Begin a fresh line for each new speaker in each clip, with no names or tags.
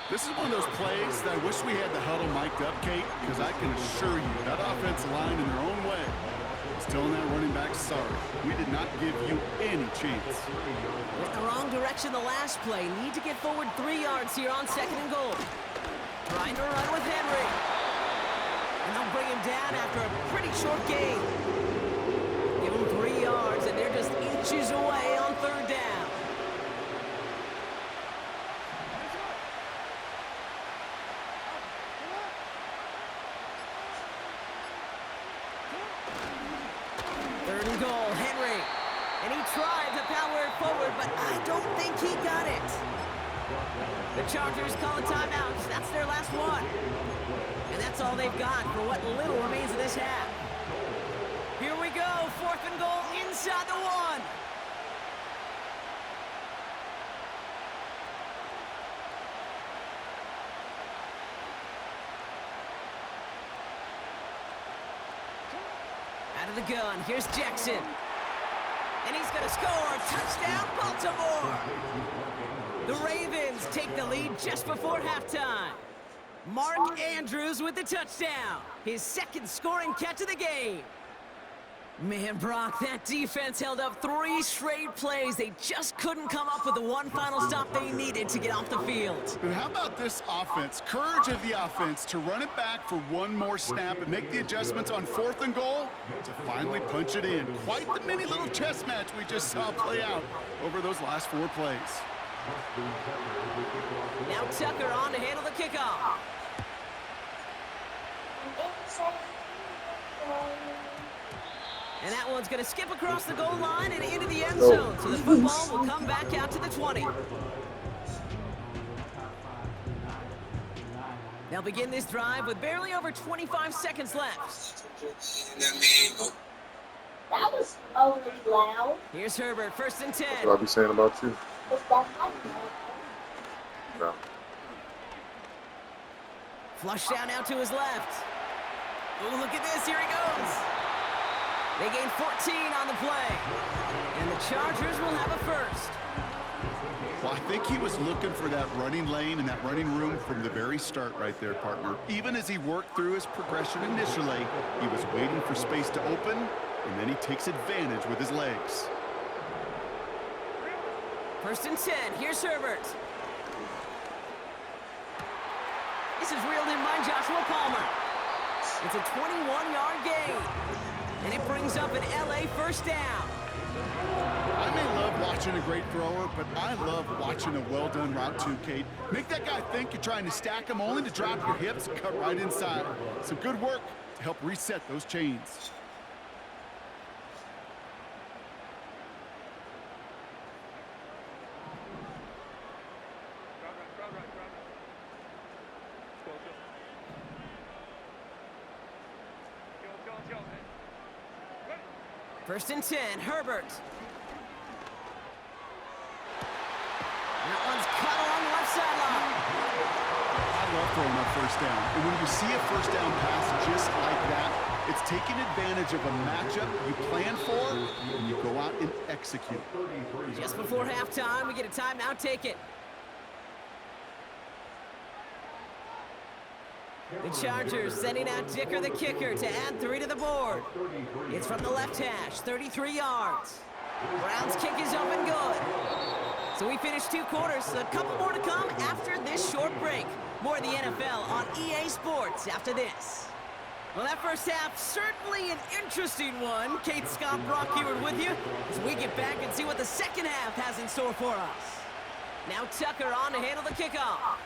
This is one of those plays that I wish we had the huddle mic'd up, Kate, because I can assure you that offensive line in their own way is telling that running back, sorry, we did not give you any chance.
Went the wrong direction the last play. Need to get forward 3 yards here on 2nd and goal. Trying to run with Henry. And they'll bring him down after a pretty short gain. Give him 3 yards, and they're just inches away on 3rd down. Goal, Henry. And he tried to power it forward, but I don't think he got it. The Chargers call a timeout. That's their last one. And that's all they've got for what little remains of this half. Here we go. 4th and goal inside the 1. Out of the gun, here's Jackson. And he's gonna score, touchdown Baltimore! The Ravens take the lead just before halftime. Mark Andrews with the touchdown, his 2nd scoring catch of the game. Man, Brock, that defense held up 3 straight plays. They just couldn't come up with the one final stop they needed to get off the field.
And how about this offense? Courage of the offense to run it back for one more snap and make the adjustments on 4th and goal to finally punch it in. Quite the mini little chess match we just saw play out over those last 4 plays.
Now Tucker on to handle the kickoff. And that one's going to skip across the goal line and into the end zone. So the football will come back out to the 20. They'll begin this drive with barely over 25 seconds left.
That was always loud.
Here's Herbert, 1st and 10.
What I be saying about you? No.
Flush down now to his left. Oh, look at this. Here he goes. They gain 14 on the play. And the Chargers will have a first.
Well, I think he was looking for that running lane and that running room from the very start right there, partner. Even as he worked through his progression initially, he was waiting for space to open, and then he takes advantage with his legs.
1st and 10. Here's Herbert. This is reeled in by Joshua Palmer. It's a 21-yard gain. And it brings up an LA first down.
I may love watching a great thrower, but I love watching a well-done route too, Kate. Make that guy think you're trying to stack him only to drop your hips and cut right inside. Some good work to help reset those chains.
First and 10, Herbert. That one's caught along the left sideline.
I love throwing that first down. And when you see a first down pass just like that, it's taking advantage of a matchup you plan for, and you go out and execute.
Just before halftime, we get a timeout. Take it. The Chargers sending out Dicker the kicker to add 3 to the board. It's from the left hash, 33 yards. Brown's kick is up and good. So we finished 2 quarters, a couple more to come after this short break. More of the NFL on EA Sports after this. Well, that first half, certainly an interesting one. Kate, Scott, Brock Heward with you as we get back and see what the second half has in store for us. Now Tucker on to handle the kickoff.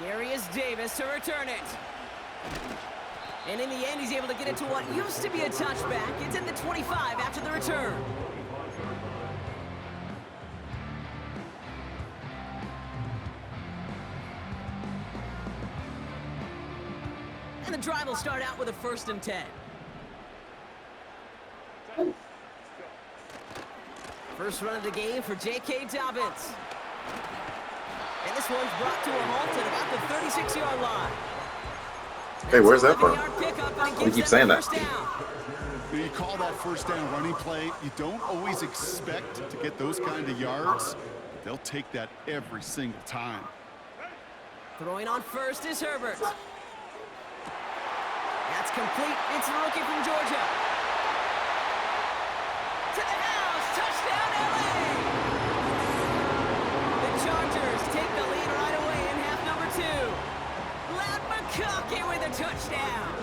Darius Davis to return it. And in the end, he's able to get it to what used to be a touchback. It's in the 25 after the return. And the drive will start out with a 1st and 10. First run of the game for J.K. Dobbins. And this one's brought to a halt at about the 36-yard line.
Hey, where's that from?
You
keep saying that.
When you call that first down running play, you don't always expect to get those kind of yards. but they'll take that every single time.
Throwing on first is Herbert. That's complete. It's the rookie from Georgia. To the house. Touchdown, LA! The Chargers take the lead right away in half number 2. Loud McConkey with a touchdown.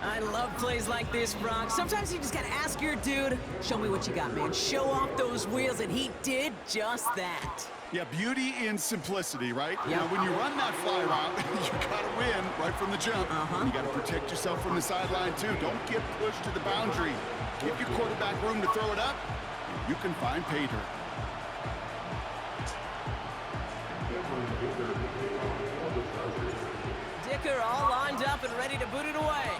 I love plays like this, Brock. Sometimes you just gotta ask your dude, show me what you got, man. Show off those wheels, and he did just that.
Yeah, beauty in simplicity, right?
Yep.
Now, when you run that fly route, you gotta win right from the jump. You gotta protect yourself from the sideline, too. Don't get pushed to the boundary. Give your quarterback room to throw it up, and you can find pay dirt.
Dicker all lined up and ready to boot it away.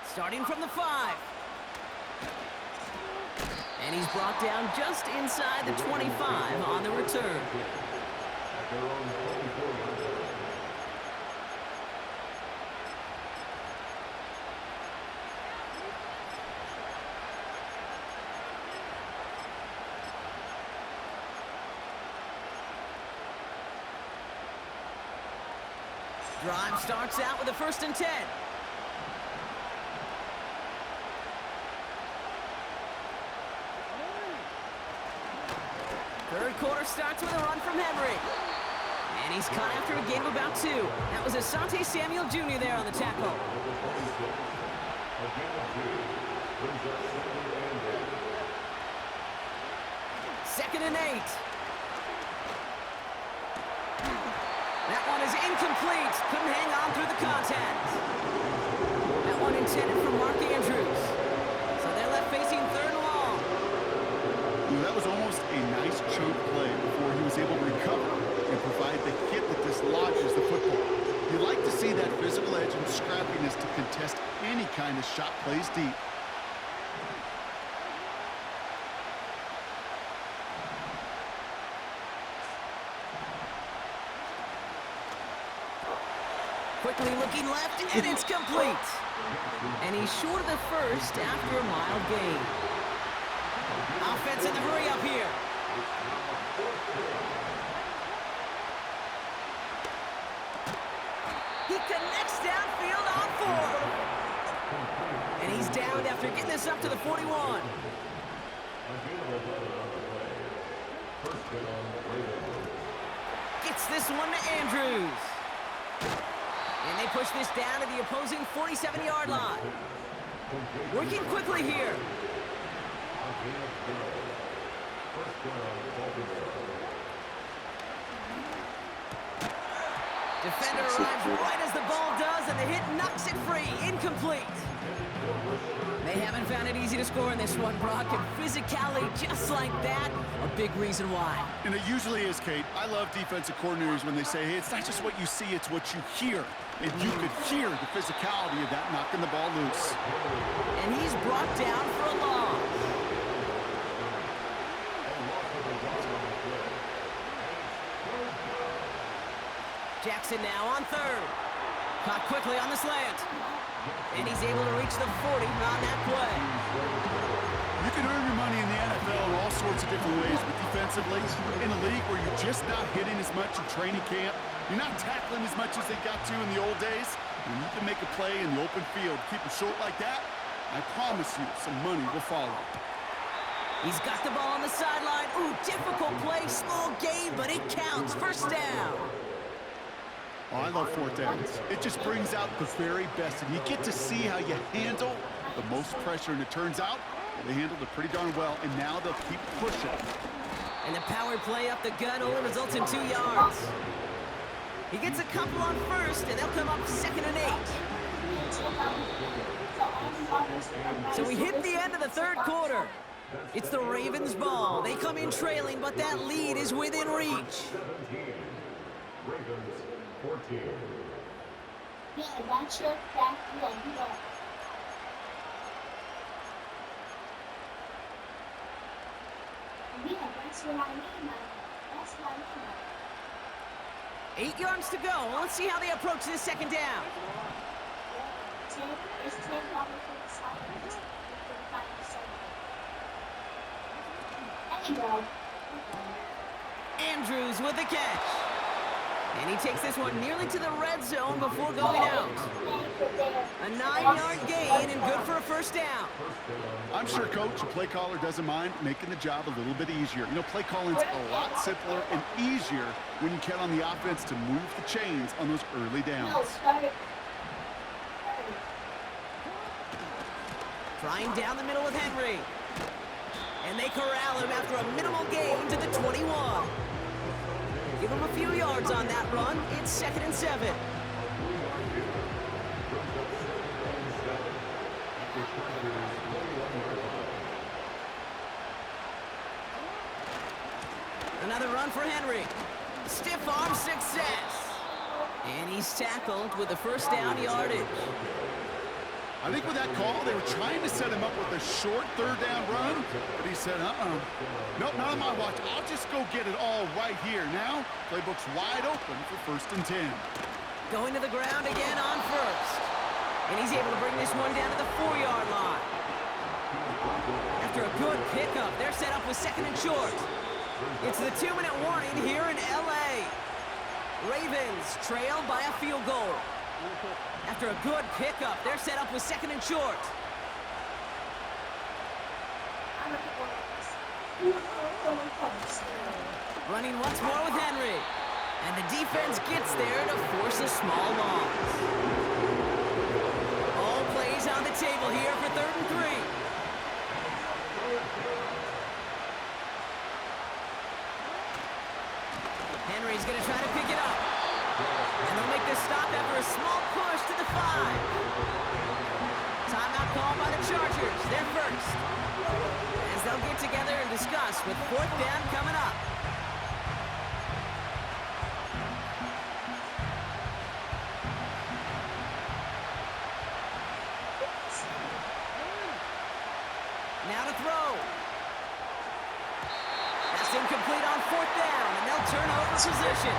Starting from the 5. And he's brought down just inside the 25 on the return. Drive starts out with a 1st and 10. Third quarter starts with a run from Henry. And he's caught after a gain of about 2. That was Asante Samuel Jr. there on the tackle. 2nd and 8. That one is incomplete. Couldn't hang on through the contact. That one intended for Mark Andrews. So they're left facing 3rd and long.
That was almost a nice chunk play before he was able to recover and provide the hit that dislodges the football. You like to see that physical edge and scrappiness to contest any kind of shot plays deep.
Quickly looking left, and it's complete. And he's short of the 1st after a mild gain. Offense in the hurry up here. He connects downfield on 4. And he's downed after getting this up to the 41. Gets this one to Andrews. And they push this down to the opposing 47-yard line. Working quickly here. Defender arrives right as the ball does, and the hit knocks it free. Incomplete. They haven't found it easy to score in this one, Brock, and physicality just like that, a big reason why.
And it usually is, Kate. I love defensive coordinators when they say, hey, it's not just what you see, it's what you hear. And you could hear the physicality of that knocking the ball loose.
And he's brought down for a loss. Jackson now on 3rd. Caught quickly on the slant. And he's able to reach the 40 on that play.
You can earn your money in the NFL in all sorts of different ways, but defensively, in a league where you're just not hitting as much in training camp, you're not tackling as much as they got to in the old days, when you can make a play in the open field, keep it short like that, I promise you some money will follow.
He's got the ball on the sideline. Ooh, difficult play, small gain, but it counts. 1st down.
Oh, I love 4th downs. It just brings out the very best, and you get to see how you handle the most pressure, and it turns out they handled it pretty darn well, and now they'll keep pushing.
And the power play up the gut only results in 2 yards. He gets a couple on 1st, and they'll come up 2nd and 8. So we hit the end of the 3rd quarter. It's the Ravens' ball. They come in trailing, but that lead is within reach.
Yeah, that's your back leg. Yeah, that's what I mean by that. That's what I mean by that.
8 yards to go. Let's see how they approach this 2nd down.
It's 10 on the side.
Andrews with the catch. And he takes this one nearly to the red zone before going out. A 9-yard gain and good for a first down.
I'm sure, Coach, the play caller doesn't mind making the job a little bit easier. You know, play calling's a lot simpler and easier when you count on the offense to move the chains on those early downs.
Trying down the middle with Henry. And they corral him after a minimal gain to the 21. Give him a few yards on that run. It's 2nd and 7. Another run for Henry. Stiff arm success. And he's tackled with the first down yardage.
I think with that call, they were trying to set him up with a short 3rd down run, but he said, nope, not on my watch. I'll just go get it all right here. Now, playbook's wide open for 1st and 10.
Going to the ground again on first. And he's able to bring this one down to the 4-yard line. After a good pickup, they're set up with 2nd and short. It's the 2-minute warning here in L.A. Ravens trail by a field goal. After a good pickup, they're set up with 2nd and short. Running once more with Henry. And the defense gets there to force a small loss. All plays on the table here for 3rd and 3. Henry's going to try to pick it up. And they'll make this stop after a small push to the 5. Timeout called by the Chargers. They're first. As they'll get together and discuss with 4th down coming up. Now to throw. That's incomplete on 4th down, and they'll turn over position.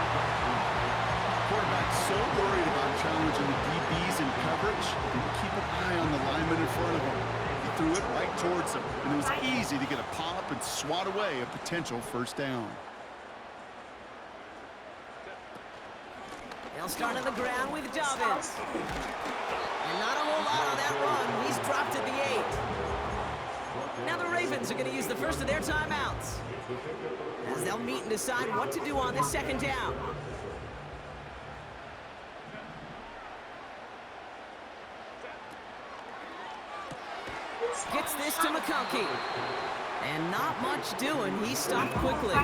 Quarterback's so worried about challenging the DBs in coverage, he would keep an eye on the lineman in front of him. He threw it right towards him, and it was easy to get a pop and swat away a potential 1st down.
They'll start on the ground with Dobbins. And not a whole lot on that run. He's dropped at the 8. Now the Ravens are going to use the first of their timeouts, as they'll meet and decide what to do on this 2nd down. Gets this to McConkey. And not much doing. He stopped quickly.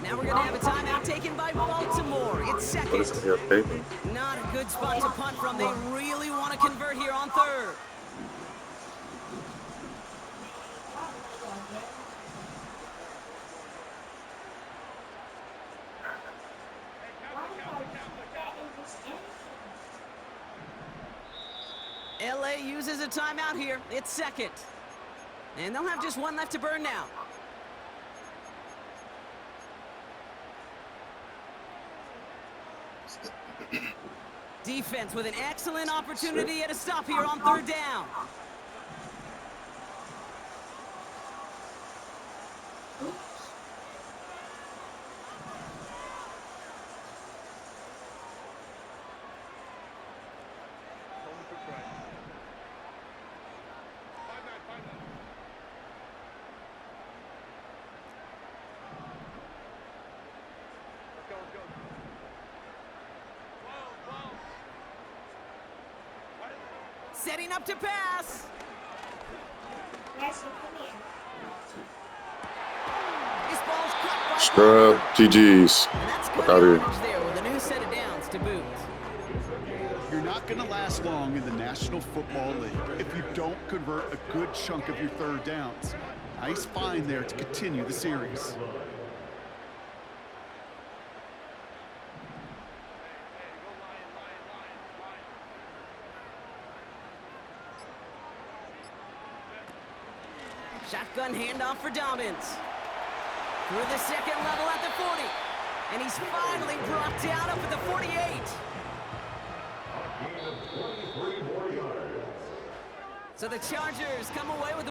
Now we're going to have a timeout taken by Baltimore. It's 2nd. Not a good spot to punt from. They really want to convert here on 3rd. LA uses a timeout here. It's 2nd. And they'll have just one left to burn now. Defense with an excellent opportunity at a stop here on 3rd down. Setting up to pass. This ball's caught by
Scrub, GG's.
And that's good
Look out here.
yardage there with a new set of downs to boot.
You're not going to last long in the National Football League if you don't convert a good chunk of your 3rd downs. Nice find there to continue the series.
Shotgun handoff for Dobbins. Through the 2nd level at the 40. And he's finally brought down up at the 48. So the Chargers come away with